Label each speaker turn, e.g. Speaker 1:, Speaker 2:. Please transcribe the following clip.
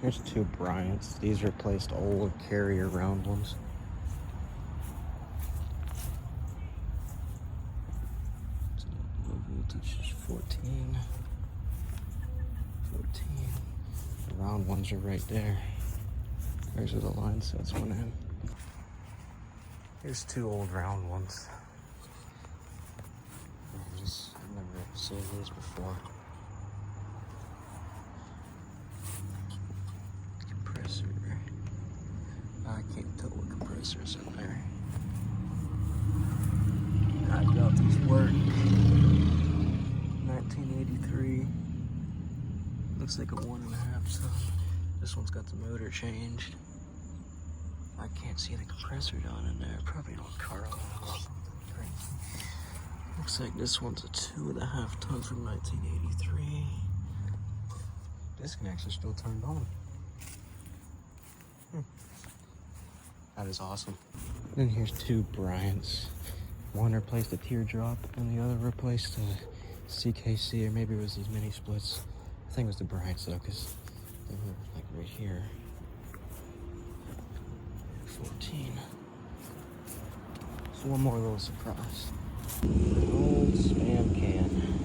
Speaker 1: Here's two Bryants. These replaced old carrier round ones. Low voltage is 14. The round ones are right there. There's where the line sets went in. Here's two old round ones. I've never seen these before. Compressor. I can't tell what compressor's in there. I doubt these work. 1983. Looks like a 1.5 ton. This one's got the motor changed. I can't see the compressor down in there. Probably an old car oil or something crazy. Looks like this one's a 2.5 ton from 1983. Disconnects are still turned on. That is awesome. Then here's two Bryants. One replaced a Teardrop and the other replaced a CKC, or maybe it was these mini splits. I think it was the Bryants though, because they were like right here. 14. So one more little surprise. An old spam can.